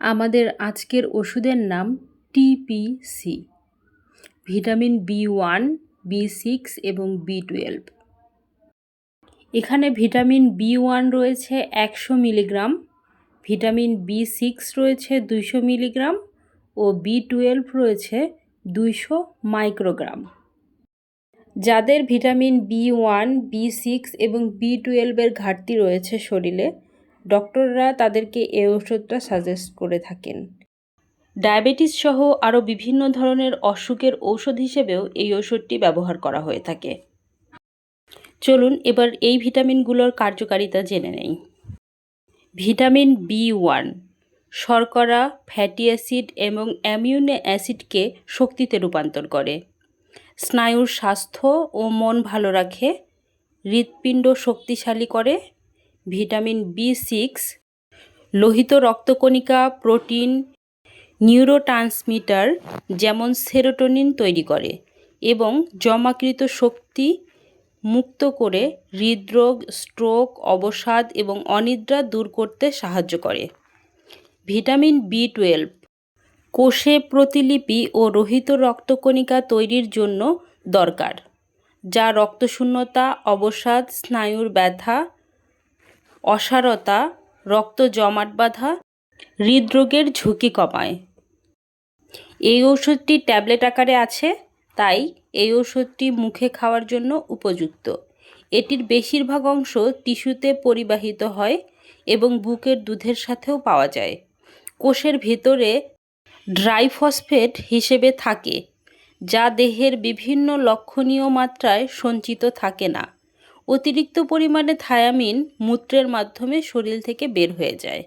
আমাদের আজকের ওষুধের নাম টিপিসি, ভিটামিন বি1, বি6 এবং বি12। এখানে ভিটামিন বি1 রয়েছে 100 মিলিগ্রাম, ভিটামিন বি6 রয়েছে 200 মিলিগ্রাম ও বি12 রয়েছে 200 মাইক্রোগ্রাম। যাদের ভিটামিন বি1, বি6 এবং বি12-এর ঘাটতি রয়েছে শরীরে, ডক্টররা তাদেরকে এই ওষুধটা সাজেস্ট করে থাকেন। ডায়াবেটিস সহ আরও বিভিন্ন ধরনের অসুখের ঔষধ হিসেবেও এই ওষুধটি ব্যবহার করা হয়ে থাকে। চলুন এবার এই ভিটামিনগুলোর কার্যকারিতা জেনে নেই। ভিটামিন বি1 শর্করা, ফ্যাটি অ্যাসিড এবং অ্যামিনো অ্যাসিডকে শক্তিতে রূপান্তর করে, স্নায়ুর স্বাস্থ্য ও মন ভালো রাখে, হৃৎপিণ্ড শক্তিশালী করে। ভিটামিন বি6 লোহিত রক্তকণিকা, প্রোটিন, নিউরোট্রান্সমিটার যেমন সেরোটোনিন তৈরি করে এবং জমাকৃত শক্তি মুক্ত করে হৃদরোগ, স্ট্রোক, অবসাদ এবং অনিদ্রা দূর করতে সাহায্য করে। ভিটামিন বি12 কোষে প্রতিলিপি ও রোহিত রক্তকণিকা তৈরির জন্য দরকার, যা রক্তশূন্যতা, অবসাদ, স্নায়ুর ব্যথা, অসারতা, রক্ত জমাট বাঁধা, হৃদরোগের ঝুঁকি কমায়। এই ওষুধটি ট্যাবলেট আকারে আছে, তাই এই ওষুধটি মুখে খাওয়ার জন্য উপযুক্ত। এটির বেশিরভাগ অংশ টিস্যুতে পরিবাহিত হয় এবং বুকের দুধের সাথেও পাওয়া যায়। কোষের ভেতরে ড্রাইফসফেট হিসেবে থাকে, যা দেহের বিভিন্ন লক্ষণীয় মাত্রায় সঞ্চিত থাকে না। অতিরিক্ত পরিমাণে থায়ামিন মূত্রের মাধ্যমে শরীর থেকে বের হয়ে যায়।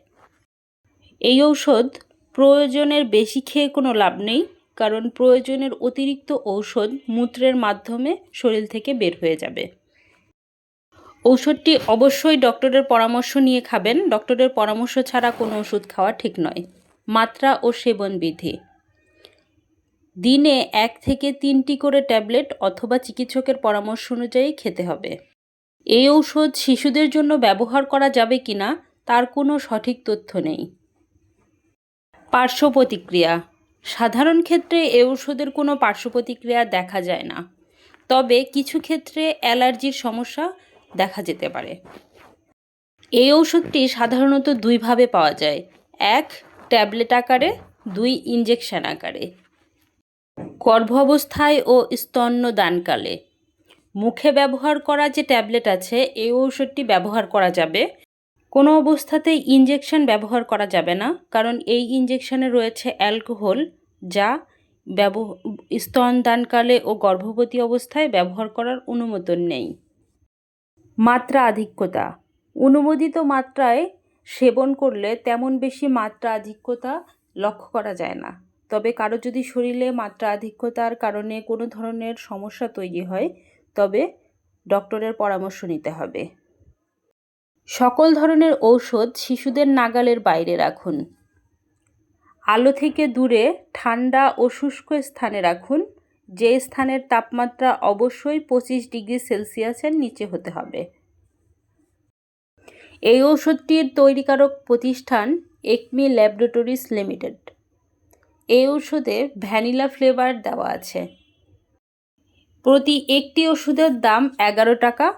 এই ঔষধ প্রয়োজনের বেশি খেয়ে কোনো লাভ নেই, কারণ প্রয়োজনের অতিরিক্ত ঔষধ মূত্রের মাধ্যমে শরীর থেকে বের হয়ে যাবে। ঔষধটি অবশ্যই ডক্টরের পরামর্শ নিয়ে খাবেন। ডক্টরের পরামর্শ ছাড়া কোনো ওষুধ খাওয়া ঠিক নয়। মাত্রা ও সেবন বিধি: দিনে 1 থেকে 3টি করে ট্যাবলেট অথবা চিকিৎসকের পরামর্শ অনুযায়ী খেতে হবে। এই ঔষধ শিশুদের জন্য ব্যবহার করা যাবে কিনা তার কোনো সঠিক তথ্য নেই। পার্শ্ব প্রতিক্রিয়া: সাধারণ ক্ষেত্রে এই ওষুধের কোনো পার্শ্ব প্রতিক্রিয়া দেখা যায় না, তবে কিছু ক্ষেত্রে অ্যালার্জির সমস্যা দেখা যেতে পারে। এই ওষুধটি সাধারণত 2 ভাবে পাওয়া যায়: 1 ট্যাবলেট আকারে, 2 ইনজেকশন আকারে। গর্ভ অবস্থায় ও স্তন্যদানকালে মুখে ব্যবহার করা যে ট্যাবলেট আছে, এই ঔষধটি ব্যবহার করা যাবে। কোনো অবস্থাতেই ইনজেকশন ব্যবহার করা যাবে না, কারণ এই ইনজেকশনে রয়েছে অ্যালকোহল, যা স্তনদানকালে ও গর্ভবতী অবস্থায় ব্যবহার করার অনুমোদন নেই। মাত্রা আধিক্যতা: অনুমোদিত মাত্রায় সেবন করলে তেমন বেশি মাত্রা আধিক্যতা লক্ষ্য করা যায় না, তবে কারো যদি শরীরে মাত্রা আধিক্যতার কারণে কোনো ধরনের সমস্যা তৈরি হয়, তবে ডক্টরের পরামর্শ নিতে হবে। সকল ধরনের ঔষধ শিশুদের নাগালের বাইরে রাখুন। আলো থেকে দূরে, ঠান্ডা ও শুষ্ক স্থানে রাখুন, যে স্থানের তাপমাত্রা অবশ্যই 25 ডিগ্রি সেলসিয়াসের নিচে হতে হবে। এই ঔষধটির তৈরিকারক প্রতিষ্ঠান একমি ল্যাবরেটরিজ লিমিটেড। এই ঔষধে ভ্যানিলা ফ্লেভার দেওয়া আছে। প্রতি একটি ওষুধের দাম 11 টাকা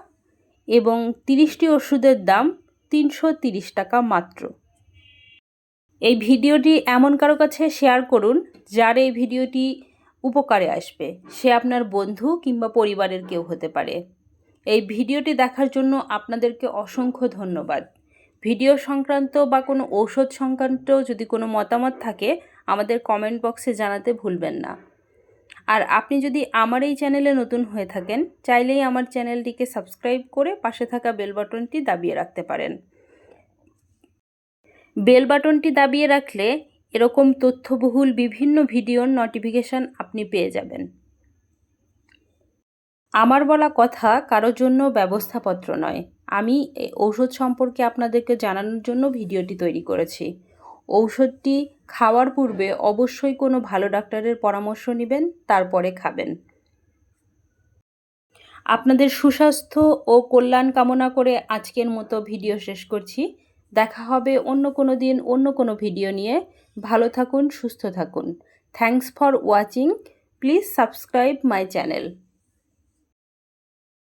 এবং 30টি ওষুধের দাম 330 টাকা মাত্র। এই ভিডিওটি এমন কারো কাছে শেয়ার করুন যার এই ভিডিওটি উপকারে আসবে। সে আপনার বন্ধু কিংবা পরিবারের কেউ হতে পারে। এই ভিডিওটি দেখার জন্য আপনাদেরকে অসংখ্য ধন্যবাদ। ভিডিও সংক্রান্ত বা কোনো ঔষধ সংক্রান্ত যদি কোনো মতামত থাকে, আমাদের কমেন্ট বক্সে জানাতে ভুলবেন না। আর আপনি যদি আমার এই চ্যানেলে নতুন হয়ে থাকেন, চাইলেই আমার চ্যানেলটিকে সাবস্ক্রাইব করে পাশে থাকা বেল বাটনটি দাবিয়ে রাখতে পারেন। বেল বাটনটি দাবিয়ে রাখলে এরকম তথ্যবহুল বিভিন্ন ভিডিওর নোটিফিকেশান আপনি পেয়ে যাবেন। আমার বলা কথা কারো জন্য ব্যবস্থাপত্র নয়। আমি ঔষধ সম্পর্কে আপনাদেরকে জানানোর জন্য ভিডিওটি তৈরি করেছি। ঔষধটি খাওয়ার পূর্বে অবশ্যই কোনো ভালো ডাক্তারের পরামর্শ নেবেন, তারপরে খাবেন। আপনাদের সুস্বাস্থ্য ও কল্যাণ কামনা করে আজকের মতো ভিডিও শেষ করছি। দেখা হবে অন্য কোনো দিন অন্য কোনো ভিডিও নিয়ে। ভালো থাকুন, সুস্থ থাকুন। Thanks for watching. Please subscribe my channel.